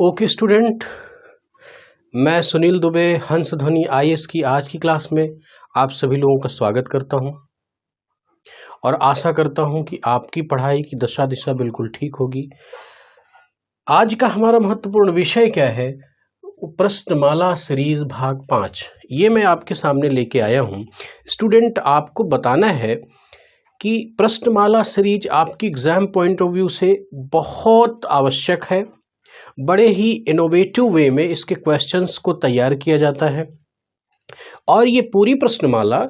Okay student, मैं सुनील दुबे हंस ध्वनि आईएएस की आज की क्लास में आप सभी लोगों का स्वागत करता हूं और आशा करता हूं कि आपकी पढ़ाई की दशा दिशा बिल्कुल ठीक होगी। आज का हमारा महत्वपूर्ण विषय क्या है? प्रश्नमाला सीरीज भाग 5 ये मैं आपके सामने लेके आया हूं। स्टूडेंट, आपको बताना है कि प्रश्नमाला सीरीज आपकी एग्जाम पॉइंट ऑफ व्यू से बहुत आवश्यक है। बड़े ही इनोवेटिव वे में इसके क्वेश्चंस को तैयार किया जाता है और ये पूरी प्रश्नमाला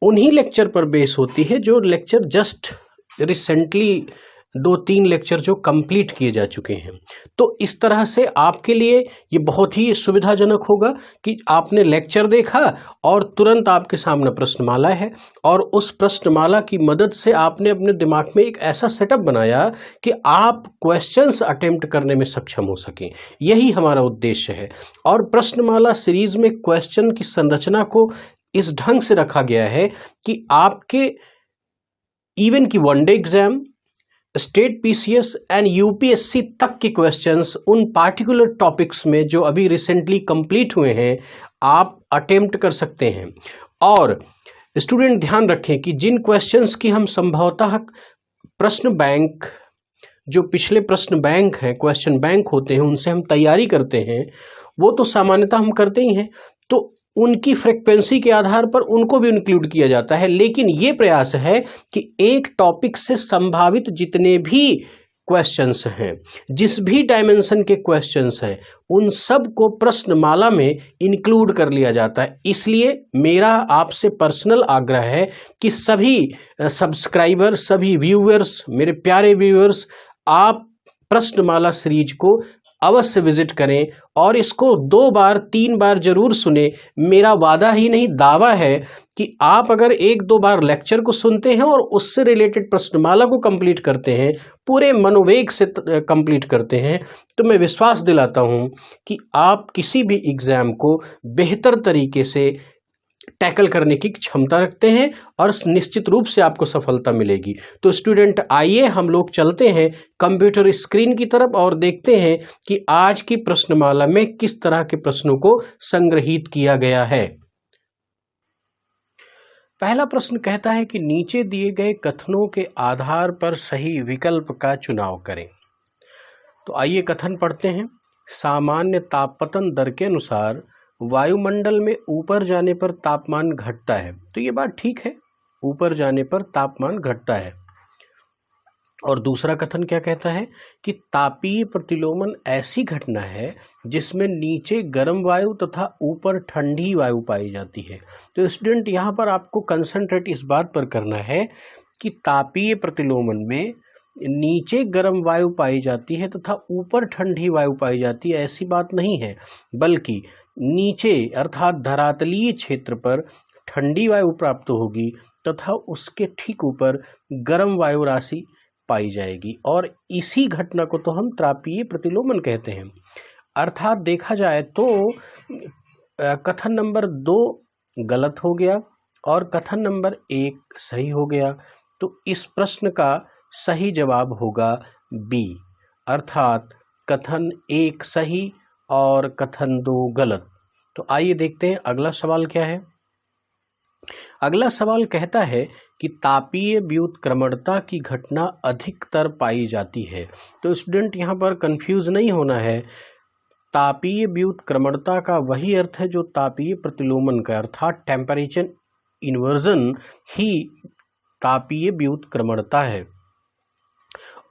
उन्हीं लेक्चर पर बेस होती है जो लेक्चर जस्ट रिसेंटली 2-3 लेक्चर जो कंप्लीट किए जा चुके हैं। तो इस तरह से आपके लिए ये बहुत ही सुविधाजनक होगा कि आपने लेक्चर देखा और तुरंत आपके सामने प्रश्नमाला है और उस प्रश्नमाला की मदद से आपने अपने दिमाग में एक ऐसा सेटअप बनाया कि आप क्वेश्चंस अटेम्प्ट करने में सक्षम हो सकें। यही हमारा उद्देश्य है। और प्रश्नमाला सीरीज में क्वेश्चन की संरचना को इस ढंग से रखा गया है कि आपके इवन की one day exam, state PCS and UPSC तक के क्वेश्चंस उन पार्टिकुलर टॉपिक्स में जो अभी रिसेंटली कंप्लीट हुए हैं आप अटेम्प्ट कर सकते हैं। और स्टूडेंट ध्यान रखें कि जिन क्वेश्चंस की हम संभवतः प्रश्न बैंक, जो पिछले प्रश्न बैंक हैं, क्वेश्चन बैंक होते हैं, उनसे हम तैयारी करते हैं, वो तो सामान्यतः हम करते ही हैं, तो उनकी फ्रीक्वेंसी के आधार पर उनको भी इंक्लूड किया जाता है। लेकिन ये प्रयास है कि एक टॉपिक से संभावित जितने भी क्वेश्चंस हैं, जिस भी डायमेंशन के क्वेश्चंस हैं, उन सब को प्रश्नमाला में इंक्लूड कर लिया जाता है। इसलिए मेरा आपसे पर्सनल आग्रह है कि सभी सब्सक्राइबर, सभी व्यूअर्स, मेरे प्यारे व्यूअर्स, आप प्रश्नमाला सीरीज को अवश्य विजिट करें और इसको 2 बार 3 बार जरूर सुने। मेरा वादा ही नहीं, दावा है कि आप अगर 1-2 बार लेक्चर को सुनते हैं और उससे रिलेटेड प्रश्नमाला को कंप्लीट करते हैं, पूरे मनोवेग से कंप्लीट करते हैं, तो मैं विश्वास दिलाता हूं कि आप किसी भी एग्जाम को बेहतर तरीके से टैकल करने की क्षमता रखते हैं और निश्चित रूप से आपको सफलता मिलेगी। तो स्टूडेंट, आइए हम लोग चलते हैं कंप्यूटर स्क्रीन की तरफ और देखते हैं कि आज की प्रश्नमाला में किस तरह के प्रश्नों को संग्रहित किया गया है। पहला प्रश्न कहता है कि नीचे दिए गए कथनों के आधार पर सही विकल्प का चुनाव करें। तो आइए कथन पढ़ते हैं। सामान्य तापपतन दर के अनुसार वायुमंडल में ऊपर जाने पर तापमान घटता है। तो ये बात ठीक है, ऊपर जाने पर तापमान घटता है। और दूसरा कथन क्या कहता है कि तापीय प्रतिलोमन ऐसी घटना है जिसमें नीचे गर्म वायु तथा ऊपर ठंडी वायु पाई जाती है। तो स्टूडेंट, यहाँ पर आपको कंसंट्रेट इस बात पर करना है कि तापीय प्रतिलोमन में नीचे गर्म वायु पाई जाती है तथा ऊपर ठंडी वायु पाई जाती है, ऐसी बात नहीं है, बल्कि नीचे अर्थात धरातलीय क्षेत्र पर ठंडी वायु प्राप्त होगी तथा उसके ठीक ऊपर गर्म वायु राशि पाई जाएगी और इसी घटना को तो हम तापीय प्रतिलोमन कहते हैं। अर्थात देखा जाए तो कथन नंबर 2 गलत हो गया और कथन नंबर 1 सही हो गया। तो इस प्रश्न का सही जवाब होगा बी, अर्थात कथन 1 सही और कथन 2 गलत। तो आइए देखते हैं अगला सवाल क्या है। अगला सवाल कहता है कि तापीय व्युत्क्रमणता की घटना अधिकतर पाई जाती है। तो स्टूडेंट, यहाँ पर कंफ्यूज नहीं होना है। तापीय व्युत्क्रमणता का वही अर्थ है जो तापीय प्रतिलोमन का, अर्थात टेम्परेचर इन्वर्जन ही तापीय व्युत्क्रमणता है।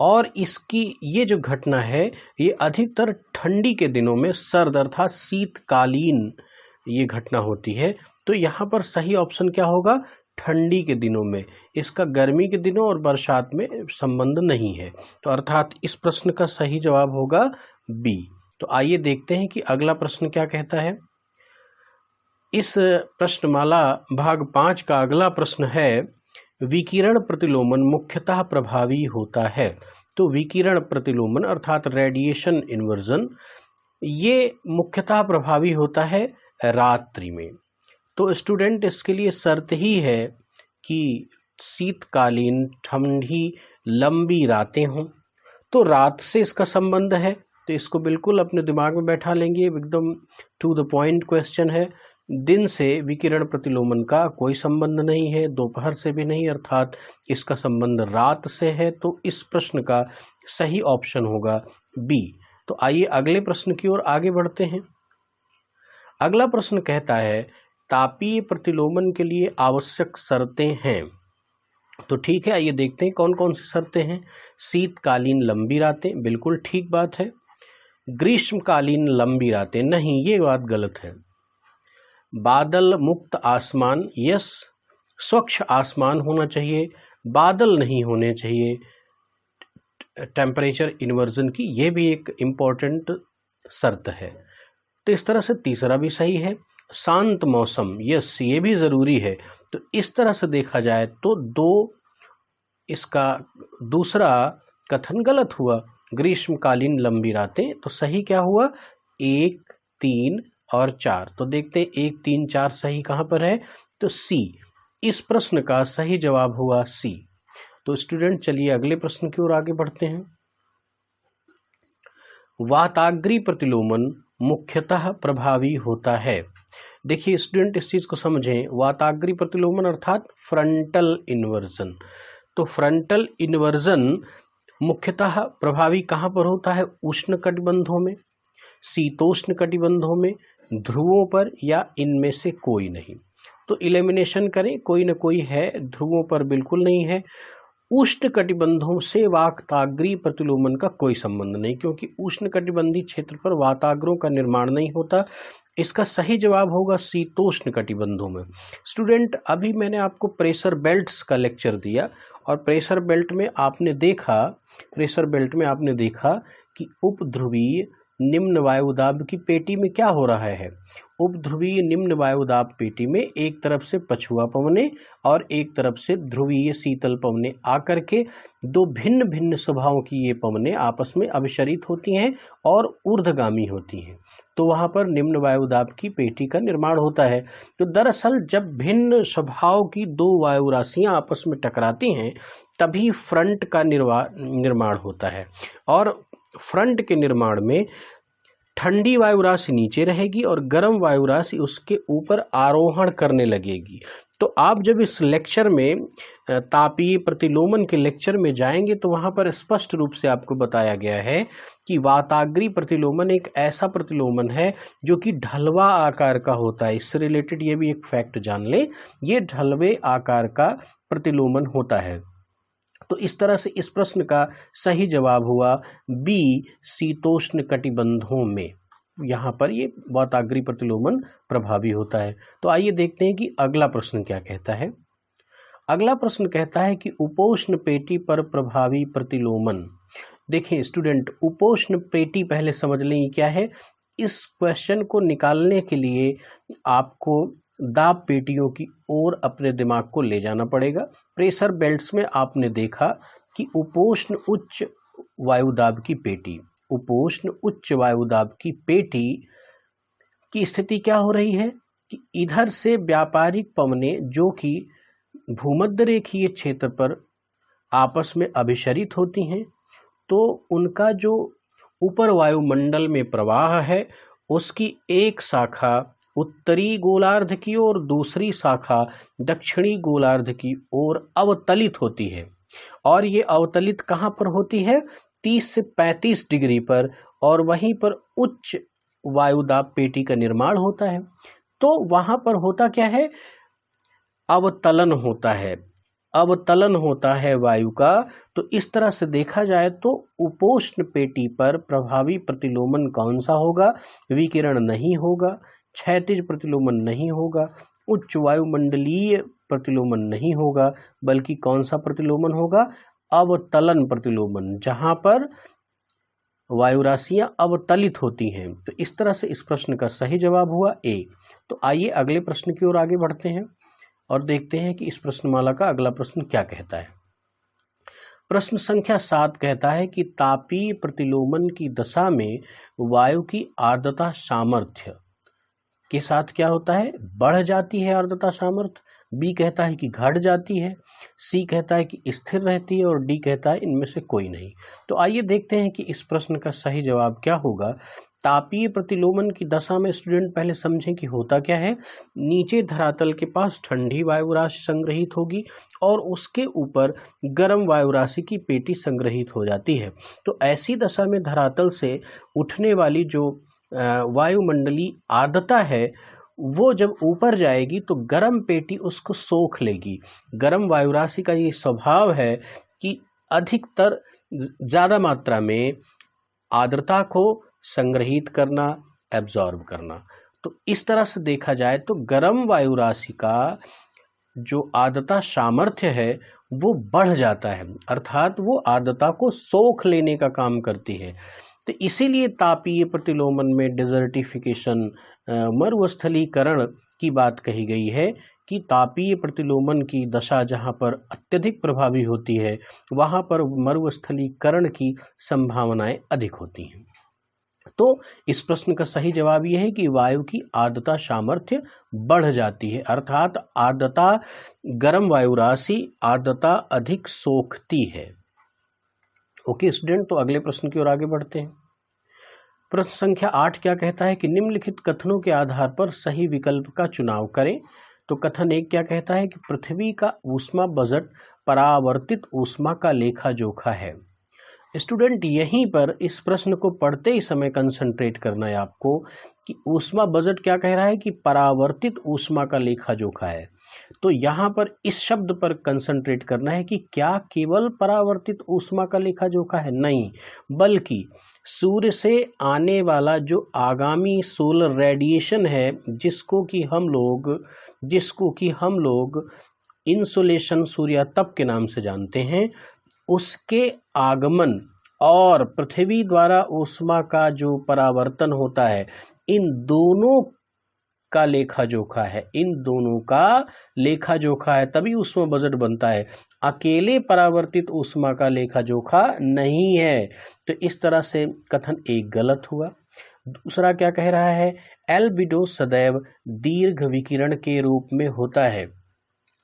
और इसकी ये जो घटना है ये अधिकतर ठंडी के दिनों में, सर्द अर्थात शीतकालीन ये घटना होती है। तो यहाँ पर सही ऑप्शन क्या होगा? ठंडी के दिनों में। इसका गर्मी के दिनों और बरसात में संबंध नहीं है। तो अर्थात इस प्रश्न का सही जवाब होगा बी। तो आइए देखते हैं कि अगला प्रश्न क्या कहता है। इस प्रश्नमाला भाग 5 का अगला प्रश्न है, विकिरण प्रतिलोमन मुख्यतः प्रभावी होता है। तो विकिरण प्रतिलोमन अर्थात रेडिएशन इन्वर्जन ये मुख्यतः प्रभावी होता है रात्रि में। तो स्टूडेंट, इसके लिए शर्त ही है कि शीतकालीन ठंडी लंबी रातें हों। तो रात से इसका संबंध है तो इसको बिल्कुल अपने दिमाग में बैठा लेंगे, एकदम टू द पॉइंट क्वेश्चन है। दिन से विकिरण प्रतिलोमन का कोई संबंध नहीं है, दोपहर से भी नहीं, अर्थात इसका संबंध रात से है। तो इस प्रश्न का सही ऑप्शन होगा बी। तो आइए अगले प्रश्न की ओर आगे बढ़ते हैं। अगला प्रश्न कहता है तापीय प्रतिलोमन के लिए आवश्यक शर्तें हैं। तो ठीक है, आइए देखते हैं कौन कौन सी शर्तें हैं। शीतकालीन लंबी रातें, बिल्कुल ठीक बात है। ग्रीष्मकालीन लंबी रातें, नहीं, ये बात गलत है। बादल मुक्त आसमान, यस, स्वच्छ आसमान होना चाहिए, बादल नहीं होने चाहिए। टेम्परेचर इन्वर्जन की ये भी एक इम्पोर्टेंट शर्त है। तो इस तरह से तीसरा भी सही है। शांत मौसम, यस, ये भी ज़रूरी है। तो इस तरह से देखा जाए तो इसका दूसरा कथन गलत हुआ। ग्रीष्मकालीन लंबी रातें, तो सही क्या हुआ? 1, 3 और 4। तो देखते हैं 1, 3, 4 सही कहाँ पर है? तो सी। इस प्रश्न का सही जवाब हुआ सी। तो स्टूडेंट चलिए अगले प्रश्न की ओर आगे बढ़ते हैं। वाताग्री प्रतिलोमन मुख्यतः प्रभावी होता है। देखिए स्टूडेंट इस चीज को समझें, वाताग्री प्रतिलोमन अर्थात फ्रंटल इन्वर्जन। तो फ्रंटल इन्वर्जन मुख्यतः प्रभावी कहाँ पर होता है? उष्ण कटिबंधों में, शीतोष्ण कटिबंधों में, ध्रुवों पर, या इनमें से कोई नहीं। तो इलिमिनेशन करें, कोई न कोई है, ध्रुवों पर बिल्कुल नहीं है। उष्ण कटिबंधों से वाताग्री प्रतिलोमन का कोई संबंध नहीं, क्योंकि उष्ण कटिबंधीय क्षेत्र पर वाताग्रों का निर्माण नहीं होता। इसका सही जवाब होगा शीतोष्ण कटिबंधों में। स्टूडेंट अभी मैंने आपको प्रेशर बेल्ट्स का लेक्चर दिया, और प्रेशर बेल्ट में आपने देखा कि उपध्रुवीय निम्न वायुदाब की पेटी में क्या हो रहा है। उपध्रुवीय निम्न वायुदाब पेटी में एक तरफ से पछुआ पवने और एक तरफ से ध्रुवीय शीतल पवने आकर के दो भिन्न भिन्न स्वभावों की ये पवने आपस में अभिसरित होती हैं और ऊर्ध्वगामी होती हैं। तो वहाँ पर निम्न वायुदाब की पेटी का निर्माण होता है। तो दरअसल जब भिन्न स्वभाव की दो वायु राशियाँ आपस में टकराती हैं तभी फ्रंट का निर्माण होता है। और फ्रंट के निर्माण में ठंडी वायु राशि नीचे रहेगी और गर्म वायु राशि उसके ऊपर आरोहण करने लगेगी। तो आप जब इस लेक्चर में तापीय प्रतिलोमन के लेक्चर में जाएंगे तो वहाँ पर स्पष्ट रूप से आपको बताया गया है कि वाताग्री प्रतिलोमन एक ऐसा प्रतिलोमन है जो कि ढलवा आकार का होता है। इससे रिलेटेड ये भी एक फैक्ट जान लें, ये ढलवे आकार का प्रतिलोमन होता है। तो इस तरह से इस प्रश्न का सही जवाब हुआ बी, शीतोष्ण कटिबंधों में। यहाँ पर ये वाताग्री प्रतिलोमन प्रभावी होता है। तो आइए देखते हैं कि अगला प्रश्न क्या कहता है। अगला प्रश्न कहता है कि उपोष्ण पेटी पर प्रभावी प्रतिलोमन। देखिए स्टूडेंट, उपोष्ण पेटी पहले समझ लें ये क्या है। इस क्वेश्चन को निकालने के लिए आपको दाब पेटियों की ओर अपने दिमाग को ले जाना पड़ेगा। प्रेशर बेल्ट्स में आपने देखा कि उपोष्ण उच्च वायुदाब की पेटी, उपोष्ण उच्च वायुदाब की पेटी की स्थिति क्या हो रही है कि इधर से व्यापारिक पवने जो कि भूमध्य रेखीय क्षेत्र पर आपस में अभिसरित होती हैं, तो उनका जो ऊपर वायुमंडल में प्रवाह है उसकी एक शाखा उत्तरी गोलार्ध की ओर, दूसरी शाखा दक्षिणी गोलार्ध की ओर अवतलित होती है। और ये अवतलित कहाँ पर होती है? 30 से 35 डिग्री पर, और वहीं पर उच्च वायुदाब पेटी का निर्माण होता है। तो वहाँ पर होता क्या है? अवतलन होता है, अवतलन होता है वायु का। तो इस तरह से देखा जाए तो उपोष्ण पेटी पर प्रभावी प्रतिलोमन कौन सा होगा? विकिरण नहीं होगा, क्षैतिज प्रतिलोमन नहीं होगा, उच्च वायुमंडलीय प्रतिलोमन नहीं होगा, बल्कि कौन सा प्रतिलोमन होगा? अवतलन प्रतिलोमन, जहां पर वायु राशियां अवतलित होती हैं। तो इस तरह से इस प्रश्न का सही जवाब हुआ ए। तो आइए अगले प्रश्न की ओर आगे बढ़ते हैं और देखते हैं कि इस प्रश्नमाला का अगला प्रश्न क्या कहता है। प्रश्न संख्या 7 कहता है कि तापीय प्रतिलोमन की दशा में वायु की आर्द्रता सामर्थ्य के साथ क्या होता है? बढ़ जाती है आर्द्रता सामर्थ्य। बी कहता है कि घट जाती है, सी कहता है कि स्थिर रहती है और डी कहता है इनमें से कोई नहीं। तो आइए देखते हैं कि इस प्रश्न का सही जवाब क्या होगा। तापीय प्रतिलोमन की दशा में स्टूडेंट पहले समझें कि होता क्या है। नीचे धरातल के पास ठंडी वायु राशि संग्रहित होगी और उसके ऊपर गर्म वायु राशि की पेटी संग्रहित हो जाती है। तो ऐसी दशा में धरातल से उठने वाली जो वायुमंडलीय आर्द्रता है वो जब ऊपर जाएगी तो गर्म पेटी उसको सोख लेगी। गर्म वायु राशि का ये स्वभाव है कि अधिकतर ज़्यादा मात्रा में आर्द्रता को संग्रहित करना, एब्जॉर्ब करना। तो इस तरह से देखा जाए तो गर्म वायु राशि का जो आर्द्रता सामर्थ्य है वो बढ़ जाता है, अर्थात वो आर्द्रता को सोख लेने का काम करती है। तो इसीलिए तापीय प्रतिलोमन में डिजर्टिफिकेशन, मरुस्थलीकरण की बात कही गई है कि तापीय प्रतिलोमन की दशा जहाँ पर अत्यधिक प्रभावी होती है वहाँ पर मरुस्थलीकरण की संभावनाएं अधिक होती हैं। तो इस प्रश्न का सही जवाब यह है कि वायु की आर्द्रता सामर्थ्य बढ़ जाती है, अर्थात आर्द्रता, गर्म वायु राशि आर्द्रता अधिक सोखती है। ओके स्टूडेंट, तो अगले प्रश्न की ओर आगे बढ़ते हैं। प्रश्न संख्या 8 क्या कहता है कि निम्नलिखित कथनों के आधार पर सही विकल्प का चुनाव करें। तो कथन 1 क्या कहता है कि पृथ्वी का ऊष्मा बजट परावर्तित ऊष्मा का लेखा जोखा है। स्टूडेंट यहीं पर इस प्रश्न को पढ़ते ही समय कंसंट्रेट करना है आपको कि ऊष्मा बजट क्या कह रहा है कि परावर्तित ऊष्मा का लेखा जोखा है। तो यहाँ पर इस शब्द पर कंसंट्रेट करना है कि क्या केवल परावर्तित ऊष्मा का लेखा जोखा है, नहीं, बल्कि सूर्य से आने वाला जो आगामी सोलर रेडिएशन है जिसको कि हम लोग इंसोलेशन सूर्यातप के नाम से जानते हैं, उसके आगमन और पृथ्वी द्वारा ऊष्मा का जो परावर्तन होता है, इन दोनों का लेखा जोखा है, इन दोनों का लेखा जोखा है, तभी ऊष्मा बजट बनता है। अकेले परावर्तित ऊष्मा का लेखा जोखा नहीं है। तो इस तरह से कथन 1 गलत हुआ। दूसरा क्या कह रहा है, एल्बिडो सदैव दीर्घ विकिरण के रूप में होता है।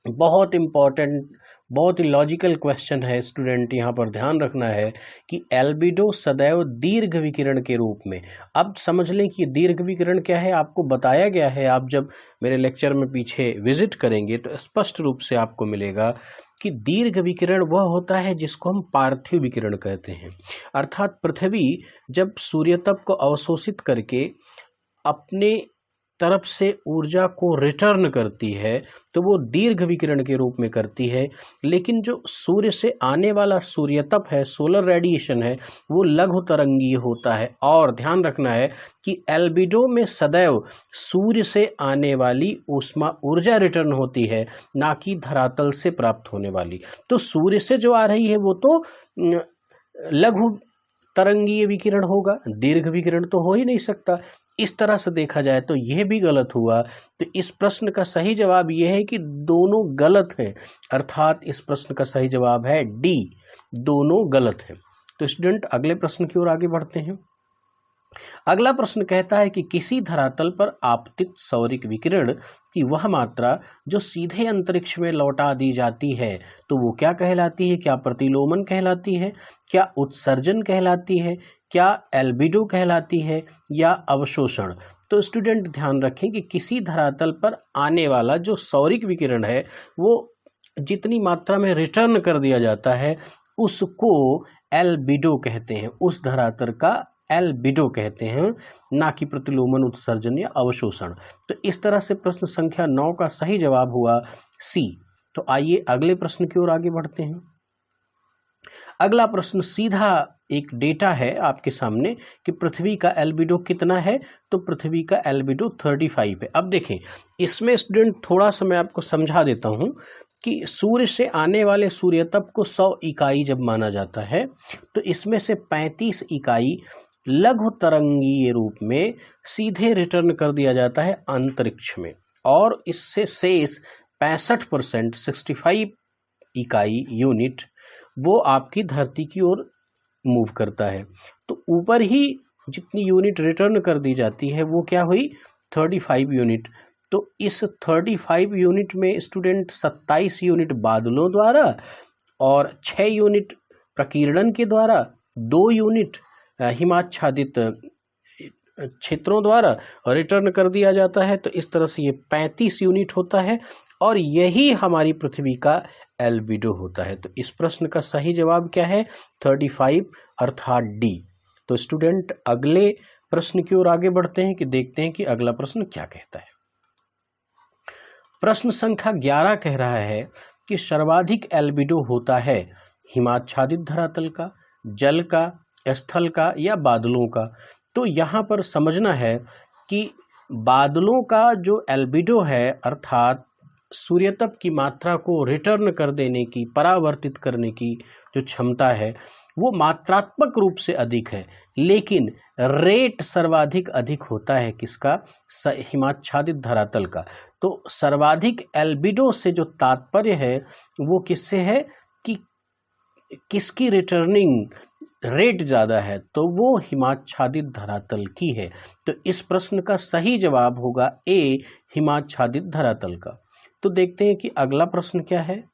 बहुत इंपॉर्टेंट, बहुत ही लॉजिकल क्वेश्चन है स्टूडेंट, यहाँ पर ध्यान रखना है कि एल्बिडो सदैव दीर्घ विकिरण के रूप में। अब समझ लें कि दीर्घ विकिरण क्या है, आपको बताया गया है। आप जब मेरे लेक्चर में पीछे विजिट करेंगे तो स्पष्ट रूप से आपको मिलेगा कि दीर्घ विकिरण वह होता है जिसको हम पार्थिव विकिरण कहते हैं। अर्थात पृथ्वी जब सूर्यतप को अवशोषित करके अपने तरफ से ऊर्जा को रिटर्न करती है तो वो दीर्घ विकिरण के रूप में करती है। लेकिन जो सूर्य से आने वाला सूर्यतप है, सोलर रेडिएशन है, वो लघु तरंगीय होता है। और ध्यान रखना है कि एल्बिडो में सदैव सूर्य से आने वाली ऊष्मा ऊर्जा रिटर्न होती है, ना कि धरातल से प्राप्त होने वाली। तो सूर्य से जो आ रही है वो तो लघु तरंगीय विकिरण होगा, दीर्घ विकिरण तो हो ही नहीं सकता। इस तरह से देखा जाए तो यह भी गलत हुआ। तो इस प्रश्न का सही जवाब यह है कि दोनों गलत हैं, अर्थात इस प्रश्न का सही जवाब है डी, दोनों गलत हैं। तो स्टूडेंट अगले प्रश्न की ओर आगे बढ़ते हैं। अगला प्रश्न कहता है कि किसी धरातल पर आपतित सौरिक विकिरण की वह मात्रा जो सीधे अंतरिक्ष में लौटा दी जाती है तो वो क्या कहलाती है? क्या प्रतिलोमन कहलाती है, क्या उत्सर्जन कहलाती है, क्या एल्बिडो कहलाती है या अवशोषण? तो स्टूडेंट ध्यान रखें कि किसी धरातल पर आने वाला जो सौरिक विकिरण है वो जितनी मात्रा में रिटर्न कर दिया जाता है उसको एल्बिडो कहते हैं, उस धरातल का एल्बिडो कहते हैं, ना कि प्रतिलोमन, उत्सर्जन या अवशोषण। तो इस तरह से प्रश्न संख्या 9 का सही जवाब हुआ सी। तो आइए अगले प्रश्न की ओर आगे बढ़ते हैं। अगला प्रश्न सीधा एक डेटा है आपके सामने कि पृथ्वी का एल्बिडो कितना है। तो पृथ्वी का एल्बिडो 35 है। अब देखें, इसमें स्टूडेंट थोड़ा सा मैं आपको समझा देता हूं कि सूर्य से आने वाले सूर्यतप को 100 इकाई जब माना जाता है तो इसमें से 35 इकाई लघु तरंगीय रूप में सीधे रिटर्न कर दिया जाता है अंतरिक्ष में, और इससे शेष 65% 65 इकाई यूनिट वो आपकी धरती की ओर मूव करता है। तो ऊपर ही जितनी यूनिट रिटर्न कर दी जाती है वो क्या हुई? 35 यूनिट। तो इस 35 यूनिट में स्टूडेंट 27 यूनिट बादलों द्वारा और 6 यूनिट प्रकीर्णन के द्वारा, 2 यूनिट हिमाच्छादित क्षेत्रों द्वारा रिटर्न कर दिया जाता है। तो इस तरह से ये 35 यूनिट होता है और यही हमारी पृथ्वी का एल्बिडो होता है। तो इस प्रश्न का सही जवाब क्या है? 35 अर्थात डी। तो स्टूडेंट अगले प्रश्न की ओर आगे बढ़ते हैं कि देखते हैं कि अगला प्रश्न क्या कहता है। प्रश्न संख्या 11 कह रहा है कि सर्वाधिक एल्बिडो होता है हिमाच्छादित धरातल का, जल का, स्थल का या बादलों का। तो यहाँ पर समझना है कि बादलों का जो एल्बिडो है अर्थात सूर्यतप की मात्रा को रिटर्न कर देने की, परावर्तित करने की जो क्षमता है वो मात्रात्मक रूप से अधिक है, लेकिन रेट सर्वाधिक अधिक होता है किसका? हिमाच्छादित धरातल का। तो सर्वाधिक एल्बिडो से जो तात्पर्य है वो किससे है कि किसकी रिटर्निंग रेट ज़्यादा है, तो वो हिमाच्छादित धरातल की है। तो इस प्रश्न का सही जवाब होगा ए, हिमाच्छादित धरातल का। तो देखते हैं कि अगला प्रश्न क्या है।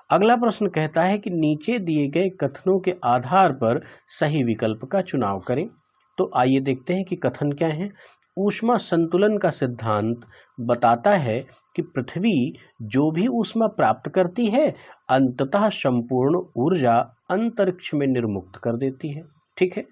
अगला प्रश्न कहता है कि नीचे दिए गए कथनों के आधार पर सही विकल्प का चुनाव करें। तो आइए देखते हैं कि कथन क्या है। ऊष्मा संतुलन का सिद्धांत बताता है कि पृथ्वी जो भी ऊष्मा प्राप्त करती है अंततः संपूर्ण ऊर्जा अंतरिक्ष में निर्मुक्त कर देती है। ठीक है,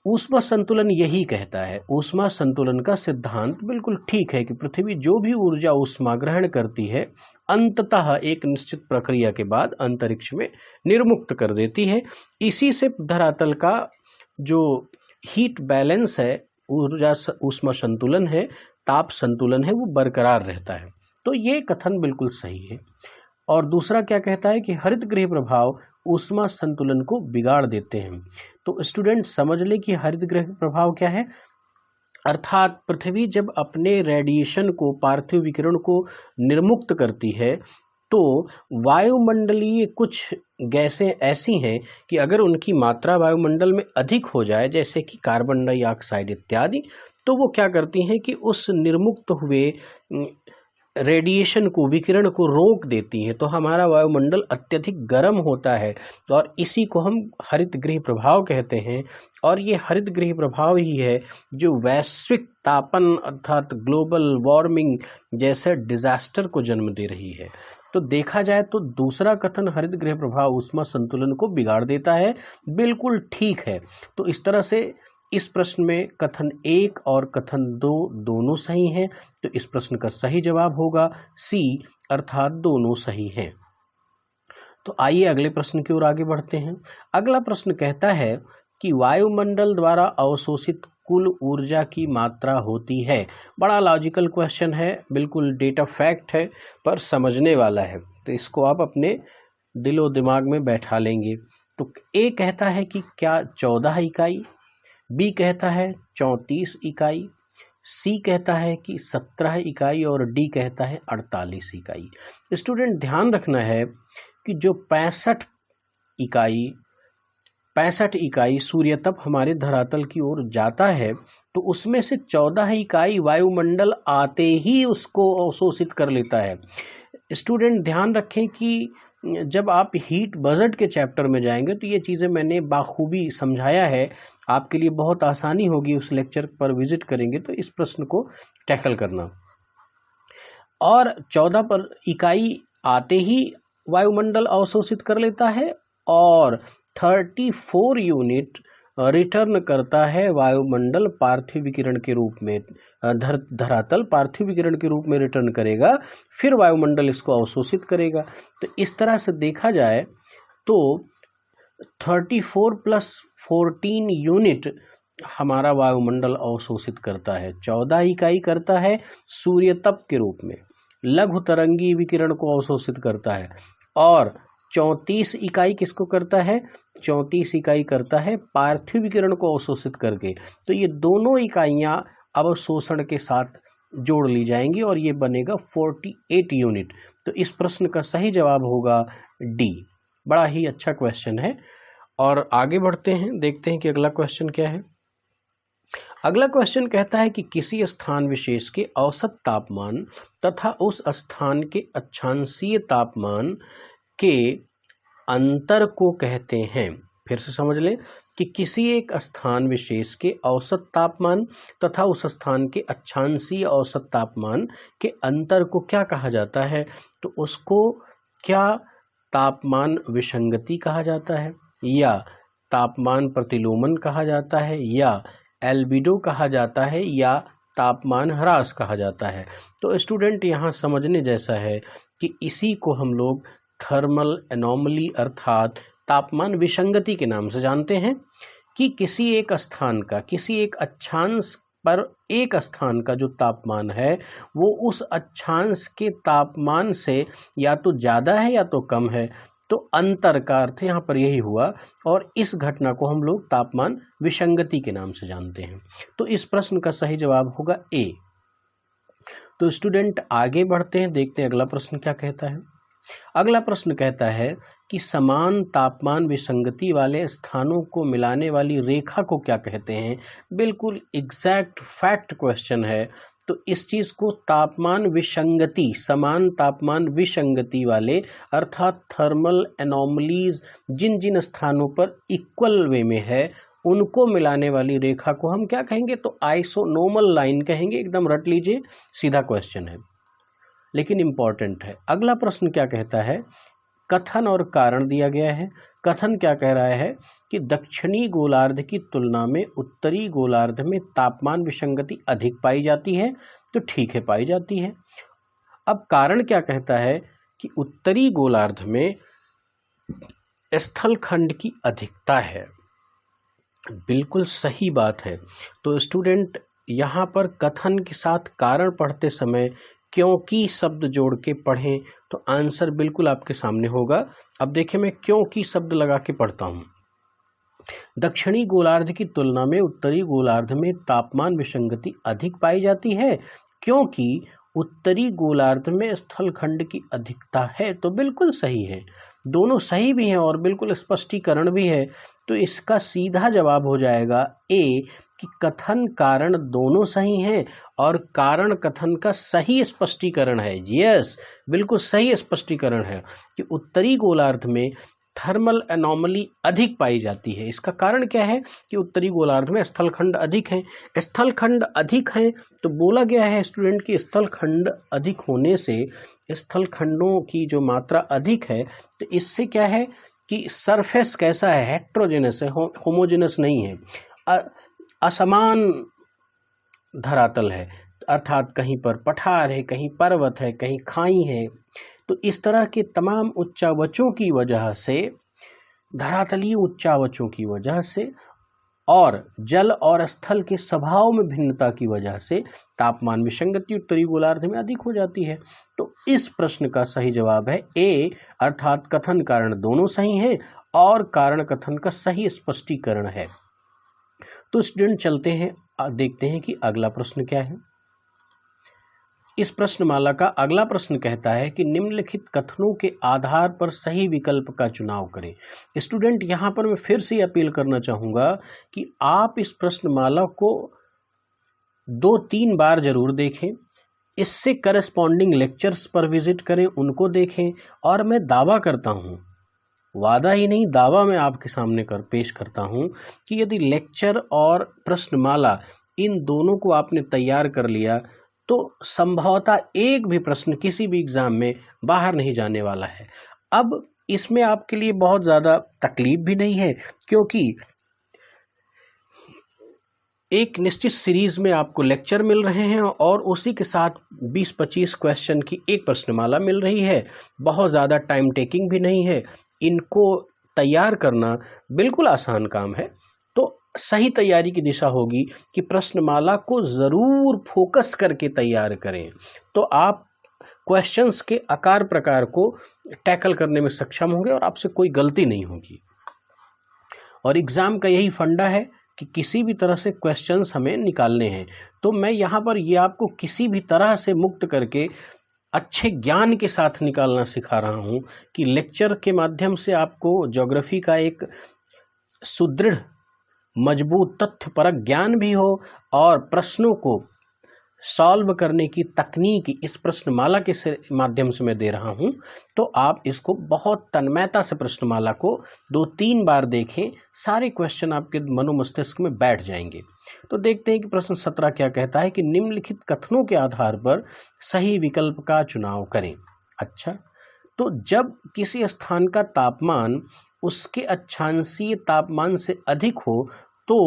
ऊष्मा संतुलन यही कहता है, ऊष्मा संतुलन का सिद्धांत बिल्कुल ठीक है कि पृथ्वी जो भी ऊर्जा ऊष्मा ग्रहण करती है अंततः एक निश्चित प्रक्रिया के बाद अंतरिक्ष में निर्मुक्त कर देती है। इसी से धरातल का जो हीट बैलेंस है, ऊर्जा ऊष्मा संतुलन है, ताप संतुलन है, वो बरकरार रहता है। तो ये कथन बिल्कुल सही है। और दूसरा क्या कहता है कि हरित गृह प्रभाव ऊष्मा संतुलन को बिगाड़ देते हैं। तो स्टूडेंट समझ ले कि हरित गृह प्रभाव क्या है, अर्थात पृथ्वी जब अपने रेडिएशन को, पार्थिव विकिरण को निर्मुक्त करती है तो वायुमंडलीय कुछ गैसें ऐसी हैं कि अगर उनकी मात्रा वायुमंडल में अधिक हो जाए, जैसे कि कार्बन डाइऑक्साइड इत्यादि, तो वो क्या करती हैं कि उस निर्मुक्त हुए रेडिएशन को, विकिरण को रोक देती हैं। तो हमारा वायुमंडल अत्यधिक गर्म होता है और इसी को हम हरित गृह प्रभाव कहते हैं। और ये हरित गृह प्रभाव ही है जो वैश्विक तापन अर्थात ग्लोबल वार्मिंग जैसे डिजास्टर को जन्म दे रही है। तो देखा जाए तो दूसरा कथन हरित गृह प्रभाव ऊष्मा संतुलन को बिगाड़ देता है, बिल्कुल ठीक है। तो इस तरह से इस प्रश्न में कथन 1 और कथन 2 दोनों सही हैं। तो इस प्रश्न का सही जवाब होगा सी, अर्थात दोनों सही हैं। तो आइए अगले प्रश्न की ओर आगे बढ़ते हैं। अगला प्रश्न कहता है कि वायुमंडल द्वारा अवशोषित कुल ऊर्जा की मात्रा होती है। बड़ा लॉजिकल क्वेश्चन है, बिल्कुल डेटा फैक्ट है, पर समझने वाला है। तो इसको आप अपने दिलो दिमाग में बैठा लेंगे। तो ए कहता है कि क्या 14 इकाई, बी कहता है 34 इकाई, सी कहता है कि 17 इकाई और डी कहता है 48 इकाई। स्टूडेंट ध्यान रखना है कि जो 65 इकाई सूर्यतप हमारे धरातल की ओर जाता है तो उसमें से 14 इकाई वायुमंडल आते ही उसको अवशोषित कर लेता है। स्टूडेंट ध्यान रखें कि जब आप हीट बजट के चैप्टर में जाएंगे तो ये चीज़ें मैंने बाखूबी समझाया है, आपके लिए बहुत आसानी होगी। उस लेक्चर पर विजिट करेंगे तो इस प्रश्न को टैकल करना। और 14 पर इकाई आते ही वायुमंडल अवशोषित कर लेता है और 34 यूनिट रिटर्न करता है वायुमंडल पार्थिव विकिरण के रूप में, धरातल पार्थिव विकिरण के रूप में रिटर्न करेगा, फिर वायुमंडल इसको अवशोषित करेगा। तो इस तरह से देखा जाए तो 34 + 14 यूनिट हमारा वायुमंडल अवशोषित करता है। 14 इकाई करता है सूर्यतप के रूप में, लघु तरंगी विकिरण को अवशोषित करता है, और 34 इकाई किसको करता है? 34 इकाई करता है पार्थिव विकिरण को अवशोषित करके। तो ये दोनों इकाइयाँ अवशोषण के साथ जोड़ ली जाएंगी और ये बनेगा 48 यूनिट। तो इस प्रश्न का सही जवाब होगा डी। बड़ा ही अच्छा क्वेश्चन है। और आगे बढ़ते हैं, देखते हैं कि अगला क्वेश्चन क्या है। अगला क्वेश्चन कहता है कि किसी स्थान विशेष के औसत तापमान तथा उस स्थान के अक्षांशीय तापमान के अंतर को कहते हैं। फिर से समझ लें कि किसी एक स्थान विशेष के औसत तापमान तथा उस स्थान के अक्षांशीय औसत तापमान के अंतर को क्या कहा जाता है, तो उसको क्या तापमान विसंगति कहा जाता है, या तापमान प्रतिलोमन कहा जाता है, या एल्बिडो कहा जाता है, या तापमान ह्रास कहा जाता है। तो स्टूडेंट यहाँ समझने जैसा है कि इसी को हम लोग थर्मल एनोमली अर्थात तापमान विसंगति के नाम से जानते हैं, कि किसी एक स्थान का, किसी एक अक्षांश पर एक स्थान का जो तापमान है वो उस अक्षांश के तापमान से या तो ज़्यादा है या तो कम है, तो अंतर का अर्थ यहाँ पर यही हुआ, और इस घटना को हम लोग तापमान विसंगति के नाम से जानते हैं। तो इस प्रश्न का सही जवाब होगा ए। तो स्टूडेंट आगे बढ़ते हैं, देखते हैं अगला प्रश्न क्या कहता है। अगला प्रश्न कहता है कि समान तापमान विसंगति वाले स्थानों को मिलाने वाली रेखा को क्या कहते हैं। बिल्कुल एग्जैक्ट फैक्ट क्वेश्चन है। तो इस चीज़ को तापमान विसंगति, समान तापमान विसंगति वाले अर्थात थर्मल एनोमलीज जिन जिन स्थानों पर इक्वल वे में है उनको मिलाने वाली रेखा को हम क्या कहेंगे, तो आइसोनोमल लाइन कहेंगे। एकदम रट लीजिए, सीधा क्वेश्चन है लेकिन इंपॉर्टेंट है। अगला प्रश्न क्या कहता है, कथन और कारण दिया गया है। कथन क्या कह रहा है कि दक्षिणी गोलार्ध की तुलना में उत्तरी गोलार्ध में तापमान विसंगति अधिक पाई जाती है, तो ठीक है, पाई जाती है। अब कारण क्या कहता है कि उत्तरी गोलार्ध में स्थलखंड की अधिकता है। बिल्कुल सही बात है। तो स्टूडेंट यहाँ पर कथन के साथ कारण पढ़ते समय क्योंकि शब्द जोड़ के पढ़ें तो आंसर बिल्कुल आपके सामने होगा। अब देखिए मैं क्योंकि शब्द लगा के पढ़ता हूँ। दक्षिणी गोलार्ध की तुलना में उत्तरी गोलार्ध में तापमान विसंगति अधिक पाई जाती है क्योंकि उत्तरी गोलार्ध में स्थलखंड की अधिकता है। तो बिल्कुल सही है, दोनों सही भी हैं और बिल्कुल स्पष्टीकरण भी है। तो इसका सीधा जवाब हो जाएगा ए कि कथन कारण दोनों सही हैं और कारण कथन का सही स्पष्टीकरण है। यस, बिल्कुल सही स्पष्टीकरण है कि उत्तरी गोलार्ध में थर्मल एनोमली अधिक पाई जाती है। इसका कारण क्या है कि उत्तरी गोलार्ध में स्थलखंड अधिक हैं। स्थलखंड अधिक हैं तो बोला गया है स्टूडेंट कि स्थलखंड अधिक होने से, स्थलखंडों की जो मात्रा अधिक है तो इससे क्या है कि सरफेस कैसा है, हेट्रोजेनस है, होमोजेनस नहीं है, असमान धरातल है, अर्थात कहीं पर पठार है, कहीं पर्वत है, कहीं खाई है। तो इस तरह के तमाम उच्चावचों की वजह से, धरातलीय उच्चावचों की वजह से और जल और स्थल के स्वभाव में भिन्नता की वजह से तापमान विसंगति उत्तरी गोलार्ध में अधिक हो जाती है। तो इस प्रश्न का सही जवाब है ए, अर्थात कथन कारण दोनों सही हैं और कारण कथन का सही स्पष्टीकरण है। तो स्टूडेंट चलते हैं, देखते हैं कि अगला प्रश्न क्या है। इस प्रश्नमाला का अगला प्रश्न कहता है कि निम्नलिखित कथनों के आधार पर सही विकल्प का चुनाव करें। स्टूडेंट यहाँ पर मैं फिर से अपील करना चाहूँगा कि आप इस प्रश्नमाला को 2-3 बार जरूर देखें, इससे करस्पॉन्डिंग लेक्चर्स पर विजिट करें, उनको देखें। और मैं दावा करता हूँ, वादा ही नहीं दावा मैं आपके सामने पेश करता हूँ कि यदि लेक्चर और प्रश्नमाला इन दोनों को आपने तैयार कर लिया तो संभवतः एक भी प्रश्न किसी भी एग्जाम में बाहर नहीं जाने वाला है। अब इसमें आपके लिए बहुत ज़्यादा तकलीफ भी नहीं है क्योंकि एक निश्चित सीरीज में आपको लेक्चर मिल रहे हैं और उसी के साथ 20-25 क्वेश्चन की एक प्रश्नमाला मिल रही है। बहुत ज़्यादा टाइम टेकिंग भी नहीं है, इनको तैयार करना बिल्कुल आसान काम है। तो सही तैयारी की दिशा होगी कि प्रश्नमाला को ज़रूर फोकस करके तैयार करें, तो आप क्वेश्चंस के आकार प्रकार को टैकल करने में सक्षम होंगे और आपसे कोई गलती नहीं होगी। और एग्ज़ाम का यही फंडा है कि किसी भी तरह से क्वेश्चंस हमें निकालने हैं। तो मैं यहाँ पर ये आपको किसी भी तरह से मुक्त करके अच्छे ज्ञान के साथ निकालना सिखा रहा हूँ कि लेक्चर के माध्यम से आपको ज्योग्राफी का एक सुदृढ़ मजबूत तथ्यपरक ज्ञान भी हो और प्रश्नों को सॉल्व करने की तकनीक इस प्रश्नमाला के माध्यम से मैं दे रहा हूं, तो आप इसको बहुत तन्मयता से प्रश्नमाला को 2-3 बार देखें, सारे क्वेश्चन आपके मनोमस्तिष्क में बैठ जाएंगे। तो देखते हैं कि प्रश्न 17 क्या कहता है कि निम्नलिखित कथनों के आधार पर सही विकल्प का चुनाव करें। अच्छा, तो जब किसी स्थान का तापमान उसके अक्षांशीय तापमान से अधिक हो तो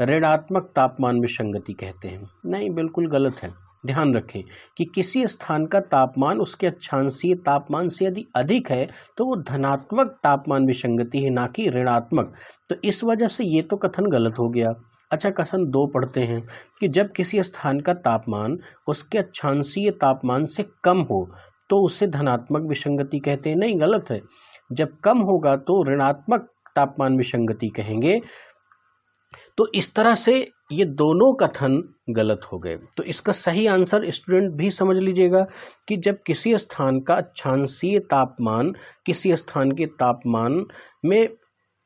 ऋणात्मक तापमान विसंगति कहते हैं। नहीं, बिल्कुल गलत है। ध्यान रखें कि किसी स्थान का तापमान उसके अक्षांशीय तापमान से यदि अधिक है तो वो धनात्मक तापमान विसंगति है, ना कि ऋणात्मक। तो इस वजह से ये तो कथन गलत हो गया। अच्छा, कथन 2 पढ़ते हैं कि जब किसी स्थान का तापमान उसके अक्षांशीय तापमान से कम हो तो उसे धनात्मक विसंगति कहते हैं। नहीं, गलत है। जब कम होगा तो ऋणात्मक तापमान विसंगति कहेंगे। तो इस तरह से ये दोनों कथन गलत हो गए। तो इसका सही आंसर स्टूडेंट भी समझ लीजिएगा कि जब किसी स्थान का अक्षांशीय तापमान किसी स्थान के तापमान में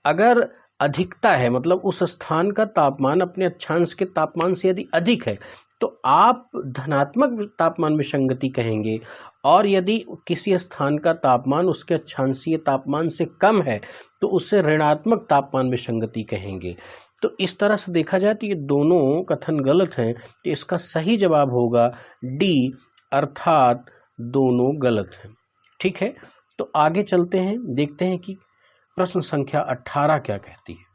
अगर अधिकता है, मतलब उस स्थान का तापमान अपने अक्षांश के तापमान से यदि अधिक है तो आप धनात्मक तापमान विसंगति कहेंगे, और यदि किसी स्थान का तापमान उसके अक्षांशीय तापमान से कम है तो उसे ऋणात्मक तापमान विसंगति कहेंगे। तो इस तरह से देखा जाए तो ये दोनों कथन गलत हैं। तो इसका सही जवाब होगा डी, अर्थात दोनों गलत हैं। ठीक है, तो आगे चलते हैं, देखते हैं कि प्रश्न संख्या 18 क्या कहती है।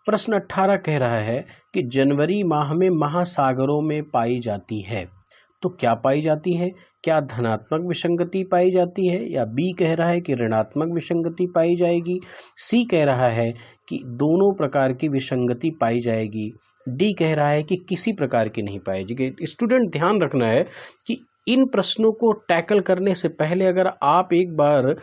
प्रश्न 18 कह रहा है कि जनवरी माह में महासागरों में पाई जाती है। तो क्या पाई जाती है? क्या धनात्मक विसंगति पाई जाती है, या बी कह रहा है कि ऋणात्मक विसंगति पाई जाएगी, सी कह रहा है कि दोनों प्रकार की विसंगति पाई जाएगी, डी कह रहा है कि किसी प्रकार की नहीं पाई जाएगी। स्टूडेंट ध्यान रखना है कि इन प्रश्नों को टैकल करने से पहले अगर आप एक बार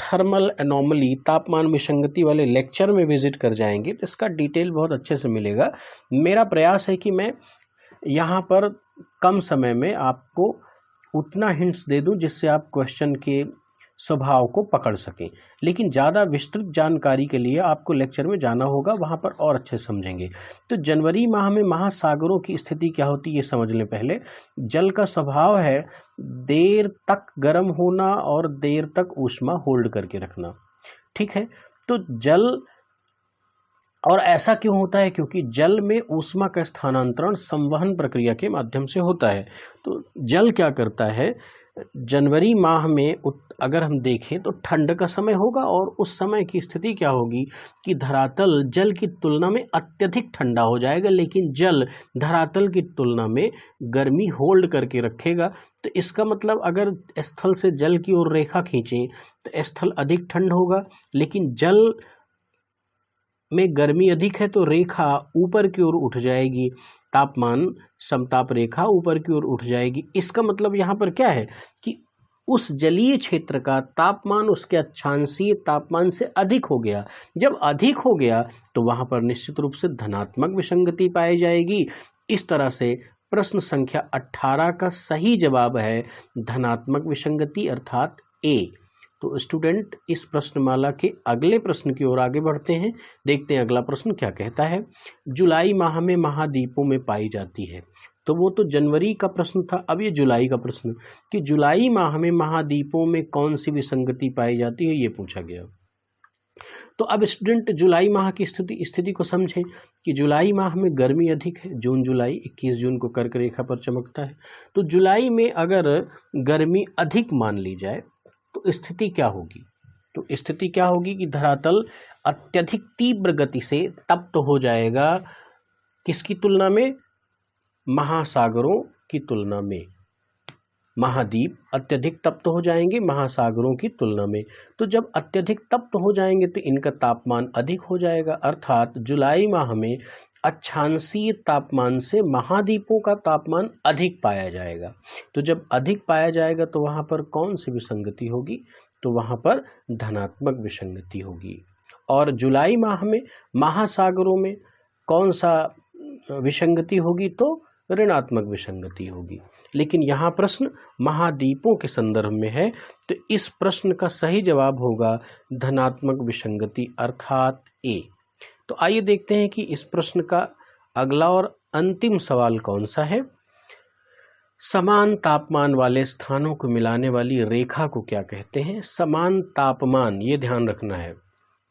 थर्मल एनोमली तापमान विसंगति वाले लेक्चर में विजिट कर जाएंगे तो इसका डिटेल बहुत अच्छे से मिलेगा। मेरा प्रयास है कि मैं यहाँ पर कम समय में आपको उतना हिंट्स दे दूं जिससे आप क्वेश्चन के स्वभाव को पकड़ सकें, लेकिन ज़्यादा विस्तृत जानकारी के लिए आपको लेक्चर में जाना होगा, वहाँ पर और अच्छे समझेंगे। तो जनवरी माह में महासागरों की स्थिति क्या होती है ये समझ लें पहले। जल का स्वभाव है देर तक गर्म होना और देर तक ऊष्मा होल्ड करके रखना। ठीक है, तो जल, और ऐसा क्यों होता है? क्योंकि जल में ऊष्मा का स्थानांतरण संवहन प्रक्रिया के माध्यम से होता है। तो जल क्या करता है, जनवरी माह में अगर हम देखें तो ठंड का समय होगा और उस समय की स्थिति क्या होगी कि धरातल जल की तुलना में अत्यधिक ठंडा हो जाएगा, लेकिन जल धरातल की तुलना में गर्मी होल्ड करके रखेगा। तो इसका मतलब अगर स्थल से जल की ओर रेखा खींचें तो स्थल अधिक ठंड होगा, लेकिन जल में गर्मी अधिक है तो रेखा ऊपर की ओर उठ जाएगी, तापमान समताप रेखा ऊपर की ओर उठ जाएगी। इसका मतलब यहाँ पर क्या है कि उस जलीय क्षेत्र का तापमान उसके अक्षांशीय तापमान से अधिक हो गया। जब अधिक हो गया तो वहाँ पर निश्चित रूप से धनात्मक विसंगति पाई जाएगी। इस तरह से प्रश्न संख्या 18 का सही जवाब है धनात्मक विसंगति अर्थात ए। तो स्टूडेंट इस प्रश्नमाला के अगले प्रश्न की ओर आगे बढ़ते हैं। देखते हैं अगला प्रश्न क्या कहता है। जुलाई माह में महाद्वीपों में पाई जाती है। तो वो तो जनवरी का प्रश्न था, अब ये जुलाई का प्रश्न कि जुलाई माह में महाद्वीपों में कौन सी विसंगति पाई जाती है ये पूछा गया। तो अब स्टूडेंट जुलाई माह की स्थिति को समझें कि जुलाई माह में गर्मी अधिक है। जून जुलाई 21 जून को कर्क रेखा पर चमकता है। तो जुलाई में अगर गर्मी अधिक मान ली जाए तो स्थिति क्या होगी? तो स्थिति क्या होगी कि धरातल अत्यधिक तीव्र गति से तप्त हो जाएगा। किसकी तुलना में? महासागरों की तुलना में। महाद्वीप अत्यधिक तप्त हो जाएंगे महासागरों की तुलना में। तो जब अत्यधिक तप्त हो जाएंगे तो इनका तापमान अधिक हो जाएगा, अर्थात जुलाई माह में अक्षांशीय तापमान से महाद्वीपों का तापमान अधिक पाया जाएगा। तो जब अधिक पाया जाएगा तो वहाँ पर कौन सी विसंगति होगी? तो वहाँ पर धनात्मक विसंगति होगी। और जुलाई माह में महासागरों में कौन सा विसंगति होगी? तो ऋणात्मक विसंगति होगी। लेकिन यहाँ प्रश्न महाद्वीपों के संदर्भ में है, तो इस प्रश्न का सही जवाब होगा धनात्मक विसंगति अर्थात ए। तो आइए देखते हैं कि इस प्रश्न का अगला और अंतिम सवाल कौन सा है। समान तापमान वाले स्थानों को मिलाने वाली रेखा को क्या कहते हैं? समान तापमान, ये ध्यान रखना है।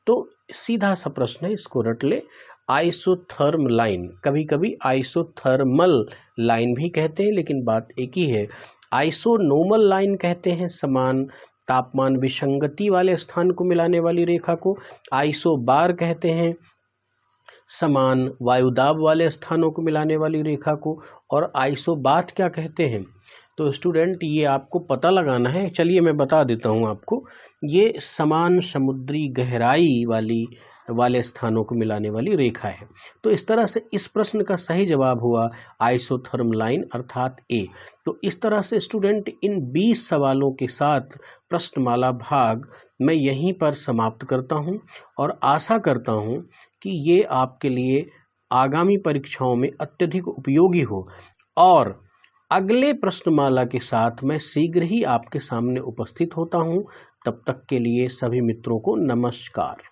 तो सीधा सा प्रश्न है, इसको रट ले। आइसोथर्म लाइन, कभी कभी आइसोथर्मल लाइन भी कहते हैं, लेकिन बात एक ही है। आइसोनोमल लाइन कहते हैं समान तापमान विसंगति वाले स्थान को मिलाने वाली रेखा को। आइसोबार कहते हैं समान वायुदाब वाले स्थानों को मिलाने वाली रेखा को। और आइसोबाथ क्या कहते हैं? तो स्टूडेंट ये आपको पता लगाना है। चलिए मैं बता देता हूँ आपको। ये समान समुद्री गहराई वाले स्थानों को मिलाने वाली रेखा है। तो इस तरह से इस प्रश्न का सही जवाब हुआ आइसोथर्म लाइन अर्थात ए। तो इस तरह से स्टूडेंट इन 20 सवालों के साथ प्रश्नमाला भाग मैं यहीं पर समाप्त करता हूं और आशा करता हूं कि ये आपके लिए आगामी परीक्षाओं में अत्यधिक उपयोगी हो। और अगले प्रश्नमाला के साथ मैं शीघ्र ही आपके सामने उपस्थित होता हूं। तब तक के लिए सभी मित्रों को नमस्कार।